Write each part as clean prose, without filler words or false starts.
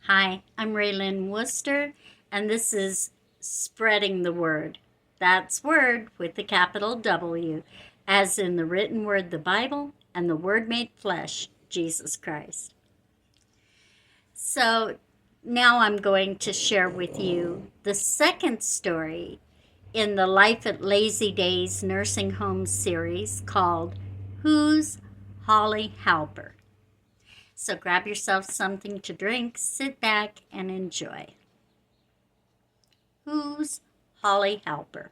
Hi, I'm Raylyn Worcester, and this is Spreading the Word. That's Word with the capital W, as in the written word, the Bible, and the Word made flesh, Jesus Christ. So now I'm going to share with you the second story in the Life at Lazy Days Nursing Home series called Who's Holly Halper? So grab yourself something to drink, sit back, and enjoy. Who's Holly Halper?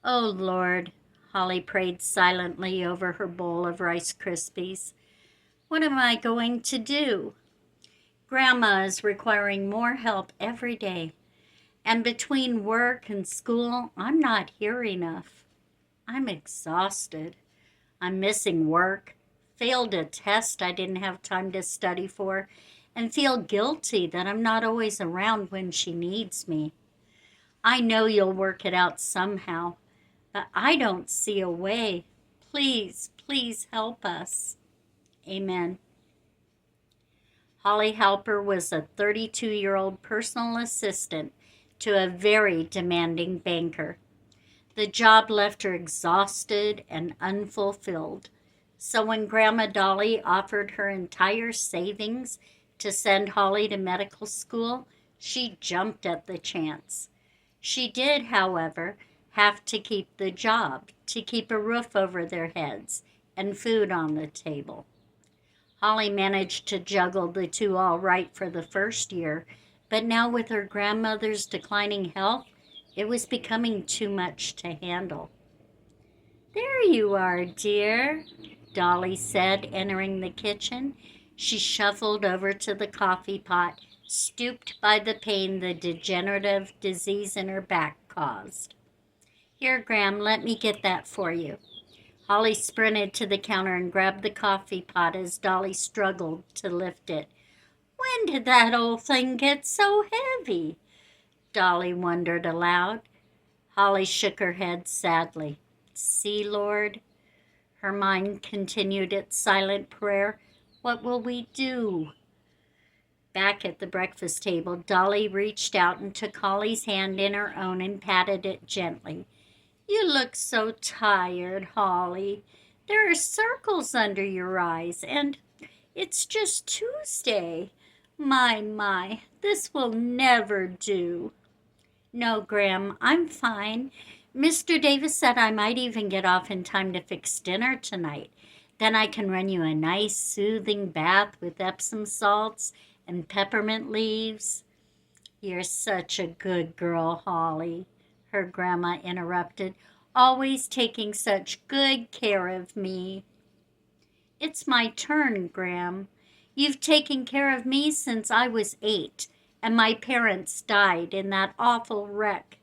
Oh, Lord, Holly prayed silently over her bowl of Rice Krispies. What am I going to do? Grandma is requiring more help every day, and between work and school, I'm not here enough. I'm exhausted. I'm missing work, failed a test I didn't have time to study for, and feel guilty that I'm not always around when she needs me. I know you'll work it out somehow, but I don't see a way. Please, please help us. Amen. Holly Halper was a 32-year-old personal assistant to a very demanding banker. The job left her exhausted and unfulfilled. So when Grandma Dolly offered her entire savings to send Holly to medical school, she jumped at the chance. She did, however, have to keep the job to keep a roof over their heads and food on the table. Holly managed to juggle the two all right for the first year, but now with her grandmother's declining health, it was becoming too much to handle. "There you are, dear," Dolly said, entering the kitchen. She shuffled over to the coffee pot, stooped by the pain the degenerative disease in her back caused. "Here, Gram, let me get that for you." Holly sprinted to the counter and grabbed the coffee pot as Dolly struggled to lift it. "When did that old thing get so heavy?" Dolly wondered aloud. Holly shook her head sadly. "See, Lord?" Her mind continued its silent prayer. "What will we do?" Back at the breakfast table, Dolly reached out and took Holly's hand in her own and patted it gently. "You look so tired, Holly. There are circles under your eyes, and it's just Tuesday. My, this will never do." "No, Graham, I'm fine. Mr. Davis said I might even get off in time to fix dinner tonight. Then I can run you a nice soothing bath with Epsom salts and peppermint leaves." "You're such a good girl, Holly," her grandma interrupted, "always taking such good care of me." "It's my turn, Graham. You've taken care of me since I was 8, and my parents died in that awful wreck.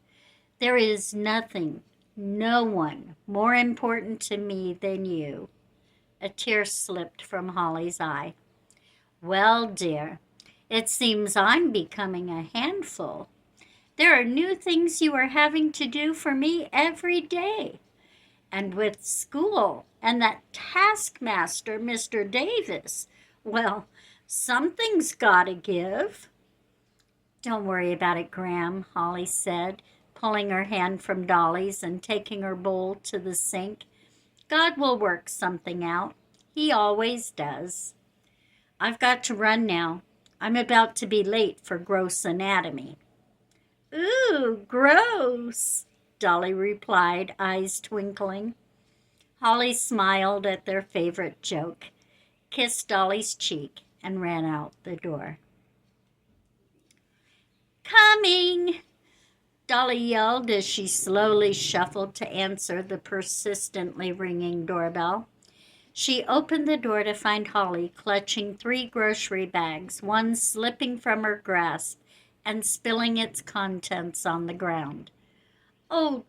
There is nothing, no one more important to me than you." A tear slipped from Holly's eye. "Well, dear, it seems I'm becoming a handful. There are new things you are having to do for me every day. And with school and that taskmaster, Mr. Davis, well, something's gotta give." "Don't worry about it, Graham," Holly said, pulling her hand from Dolly's and taking her bowl to the sink. "God will work something out. He always does. I've got to run now. I'm about to be late for gross anatomy." "Ooh, gross," Dolly replied, eyes twinkling. Holly smiled at their favorite joke, kissed Dolly's cheek, and ran out the door. "Coming!" Dolly yelled as she slowly shuffled to answer the persistently ringing doorbell. She opened the door to find Holly clutching 3 grocery bags, one slipping from her grasp and spilling its contents on the ground. "Oh,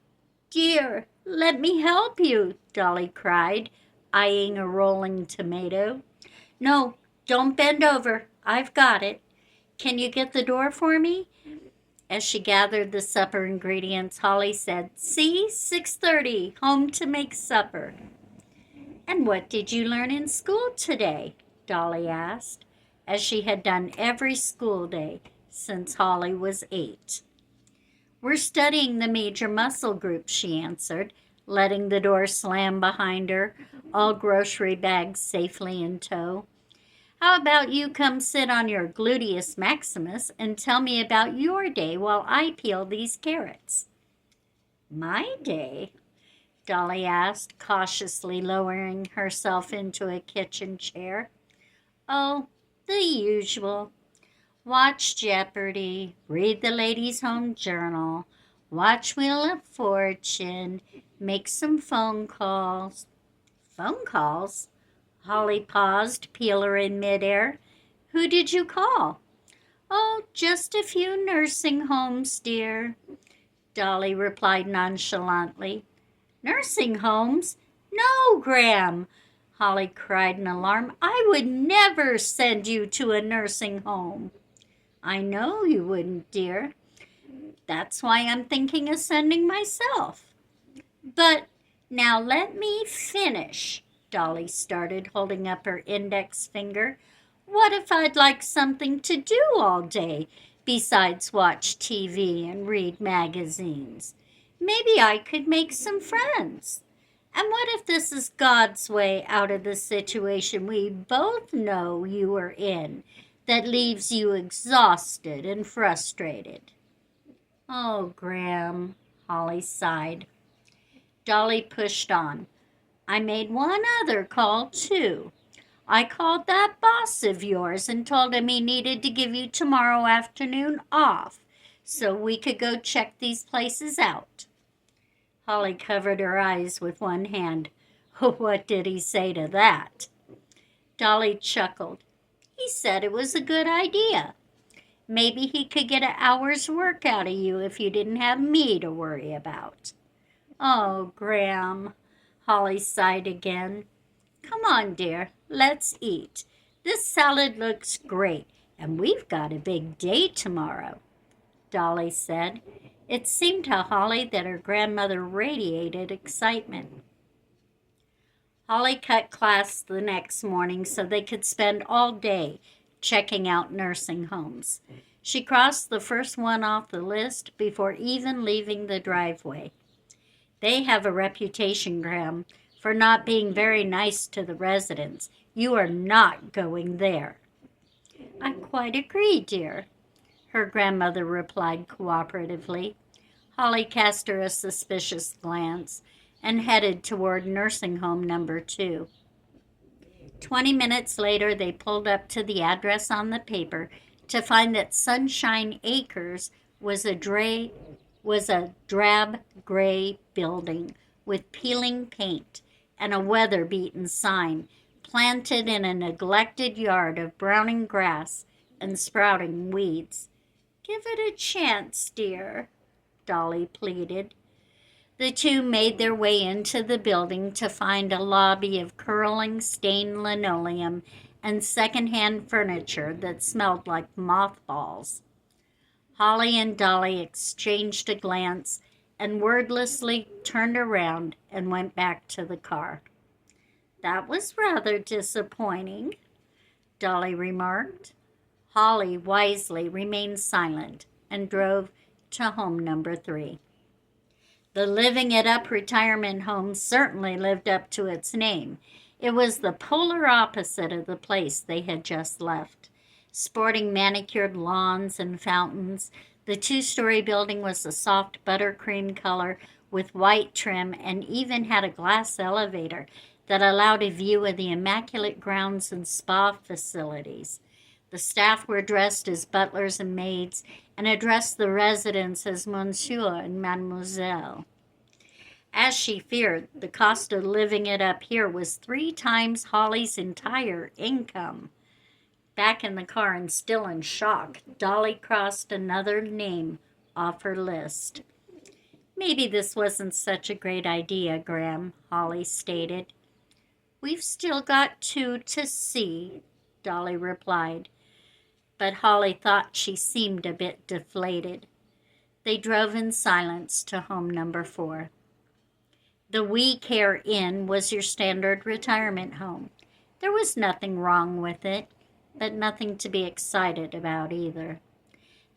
dear, let me help you," Dolly cried, eyeing a rolling tomato. "No, don't bend over. I've got it. Can you get the door for me?" As she gathered the supper ingredients, Holly said, "See, 6:30, home to make supper." "And what did you learn in school today?" Dolly asked. as she had done every school day since Holly was 8. "We're studying the major muscle groups," she answered, letting the door slam behind her, all grocery bags safely in tow. "How about you come sit on your gluteus maximus and tell me about your day while I peel these carrots?" "My day?" Dolly asked, cautiously lowering herself into a kitchen chair. "Oh, the usual. Watch Jeopardy, read the Ladies' Home Journal, watch Wheel of Fortune, make some phone calls." "Phone calls?" Holly paused, peeler in midair. "Who did you call?" "Oh, just a few nursing homes, dear," Dolly replied nonchalantly. "Nursing homes? No, Graham!" Holly cried in alarm. "I would never send you to a nursing home." "I know you wouldn't, dear. That's why I'm thinking of sending myself." "But now let me finish," Dolly started, holding up her index finger. "What if I'd like something to do all day besides watch TV and read magazines? Maybe I could make some friends. And what if this is God's way out of the situation we both know you are in that leaves you exhausted and frustrated?" "Oh, Graham," Holly sighed. Dolly pushed on. "I made one other call, too. I called that boss of yours and told him he needed to give you tomorrow afternoon off so we could go check these places out." Holly covered her eyes with one hand. "What did he say to that?" Dolly chuckled. "He said it was a good idea. Maybe he could get an hour's work out of you if you didn't have me to worry about." "Oh, Graham," Holly sighed again. "Come on, dear, let's eat. This salad looks great, and we've got a big day tomorrow," Dolly said. It seemed to Holly that her grandmother radiated excitement. Holly cut class the next morning so they could spend all day checking out nursing homes. She crossed the first one off the list before even leaving the driveway. "They have a reputation, Graham, for not being very nice to the residents. You are not going there." "I quite agree, dear," her grandmother replied cooperatively. Holly cast her a suspicious glance and headed toward nursing home number 2. 20 minutes later, they pulled up to the address on the paper to find that Sunshine Acres was a drab gray building with peeling paint and a weather-beaten sign planted in a neglected yard of browning grass and sprouting weeds. "Give it a chance, dear," Dolly pleaded. The two made their way into the building to find a lobby of curling stained linoleum and second-hand furniture that smelled like mothballs. Holly and Dolly exchanged a glance and wordlessly turned around and went back to the car. "That was rather disappointing," Dolly remarked. Holly wisely remained silent and drove to home number 3. The Living It Up retirement home certainly lived up to its name. It was the polar opposite of the place they had just left. Sporting manicured lawns and fountains, the 2-story building was a soft buttercream color with white trim and even had a glass elevator that allowed a view of the immaculate grounds and spa facilities. The staff were dressed as butlers and maids and addressed the residents as Monsieur and Mademoiselle. As she feared, the cost of living it up here was 3 times Holly's entire income. Back in the car and still in shock, Dolly crossed another name off her list. "Maybe this wasn't such a great idea, Graham," Holly stated. "We've still got 2 to see," Dolly replied. But Holly thought she seemed a bit deflated. They drove in silence to home number 4. The We Care Inn was your standard retirement home. There was nothing wrong with it. but nothing to be excited about either.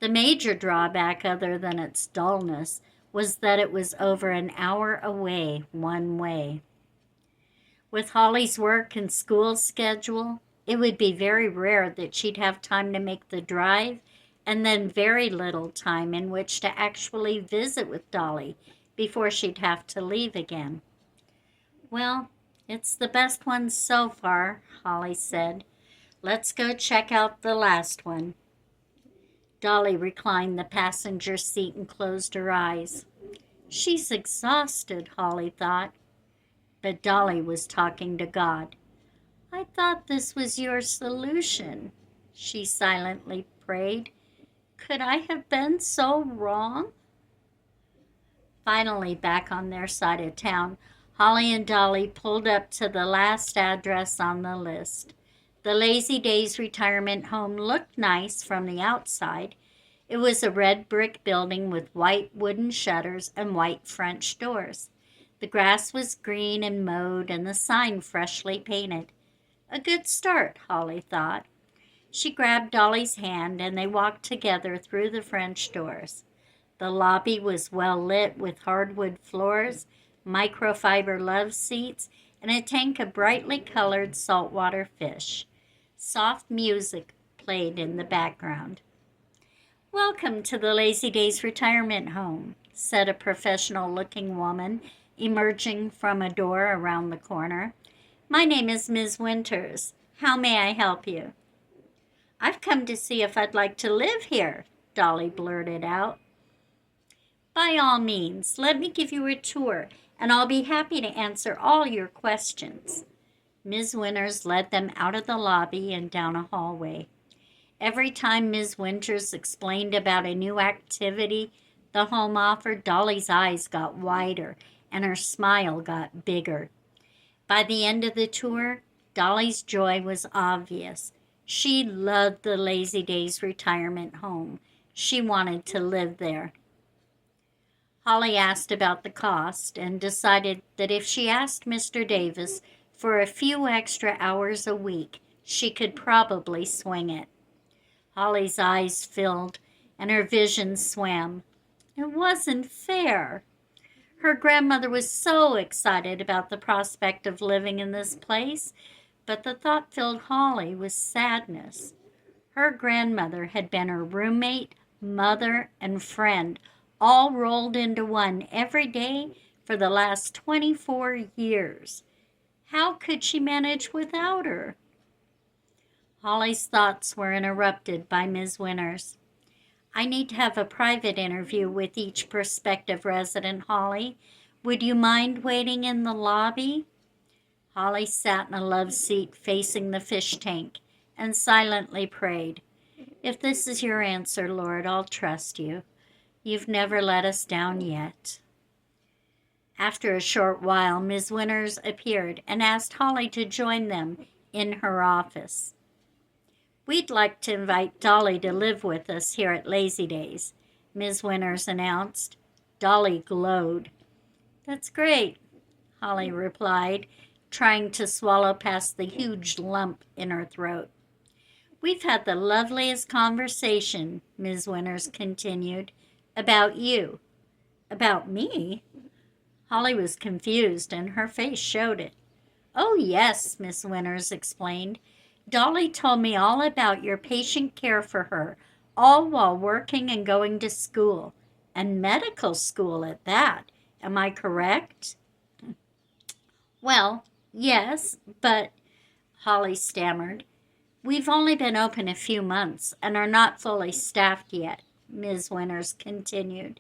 The major drawback, other than its dullness, was that it was over an hour away one way. With Holly's work and school schedule, it would be very rare that she'd have time to make the drive, and then very little time in which to actually visit with Dolly before she'd have to leave again. "Well, it's the best one so far," Holly said. "Let's go check out the last one." Dolly reclined the passenger seat and closed her eyes. She's exhausted, Holly thought. But Dolly was talking to God. "I thought this was your solution," she silently prayed. "Could I have been so wrong?" Finally, back on their side of town, Holly and Dolly pulled up to the last address on the list. The Lazy Days retirement home looked nice from the outside. It was a red brick building with white wooden shutters and white French doors. The grass was green and mowed, and the sign freshly painted. A good start, Holly thought. She grabbed Dolly's hand, and they walked together through the French doors. The lobby was well lit with hardwood floors, microfiber love seats, and a tank of brightly colored saltwater fish. Soft music played in the background. "Welcome to the Lazy Days retirement home," said a professional-looking woman, emerging from a door around the corner. "My name is Ms. Winters. How may I help you?" "I've come to see if I'd like to live here," Dolly blurted out. "By all means, let me give you a tour, and I'll be happy to answer all your questions." Ms. Winters led them out of the lobby and down a hallway. Every time Ms. Winters explained about a new activity the home offered, Dolly's eyes got wider and her smile got bigger. By the end of the tour, Dolly's joy was obvious. She loved the Lazy Days retirement home. She wanted to live there. Holly asked about the cost and decided that if she asked Mr. Davis for a few extra hours a week, she could probably swing it. Holly's eyes filled and her vision swam. It wasn't fair. Her grandmother was so excited about the prospect of living in this place, but the thought filled Holly with sadness. Her grandmother had been her roommate, mother, and friend, all rolled into one every day for the last 24 years. How could she manage without her? Holly's thoughts were interrupted by Ms. Winters. "I need to have a private interview with each prospective resident, Holly. Would you mind waiting in the lobby?" Holly sat in a love seat facing the fish tank and silently prayed. "If this is your answer, Lord, I'll trust you. You've never let us down yet." After a short while, Ms. Winters appeared and asked Holly to join them in her office. "We'd like to invite Dolly to live with us here at Lazy Days," Ms. Winters announced. Dolly glowed. "That's great," Holly replied, trying to swallow past the huge lump in her throat. "We've had the loveliest conversation," Ms. Winters continued, "about you." "About me?" Holly was confused, and her face showed it. "Oh, yes," Miss Winters explained. "Dolly told me all about your patient care for her, all while working and going to school, and medical school at that. Am I correct?" "Well, yes, but," Holly stammered. "We've only been open a few months and are not fully staffed yet," Ms. Winters continued.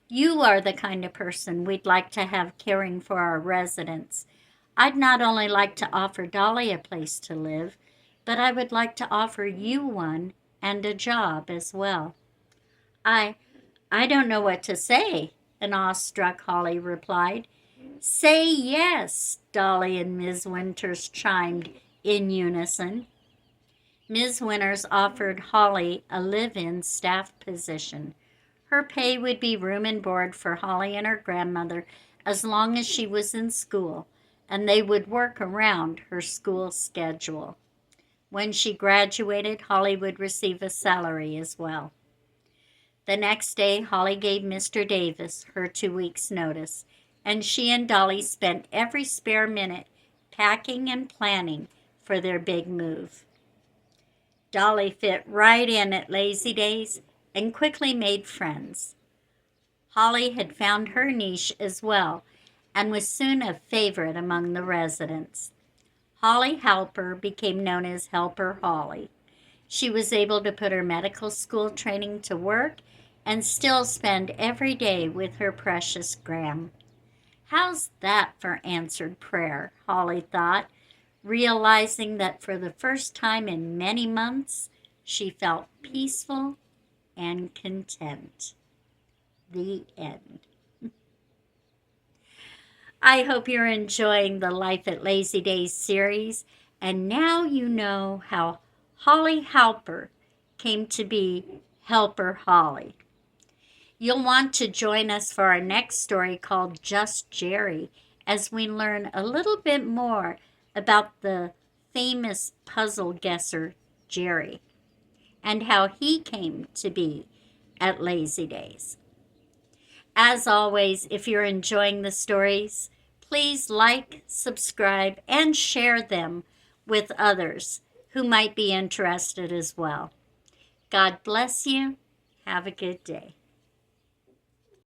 "You are the kind of person we'd like to have caring for our residents. I'd not only like to offer Dolly a place to live, but I would like to offer you one and a job as well." I don't know what to say," an awestruck Holly replied. "Say yes," Dolly and Ms. Winters chimed in unison. Ms. Winters offered Holly a live-in staff position. Her pay would be room and board for Holly and her grandmother as long as she was in school, and they would work around her school schedule. When she graduated, Holly would receive a salary as well. The next day, Holly gave Mr. Davis her 2 weeks' notice, and she and Dolly spent every spare minute packing and planning for their big move. Dolly fit right in at Lazy Days and quickly made friends. Holly had found her niche as well and was soon a favorite among the residents. Holly Halper became known as Helper Holly. She was able to put her medical school training to work and still spend every day with her precious Gram. How's that for answered prayer, Holly thought, realizing that for the first time in many months, she felt peaceful and content. The end. I hope you're enjoying the Life at Lazy Days series, and now you know how Holly Halper came to be Helper Holly. You'll want to join us for our next story called Just Jerry, as we learn a little bit more about the famous puzzle guesser Jerry and how he came to be at Lazy Days. As always, if you're enjoying the stories, please like, subscribe, and share them with others who might be interested as well. God bless you. Have a good day.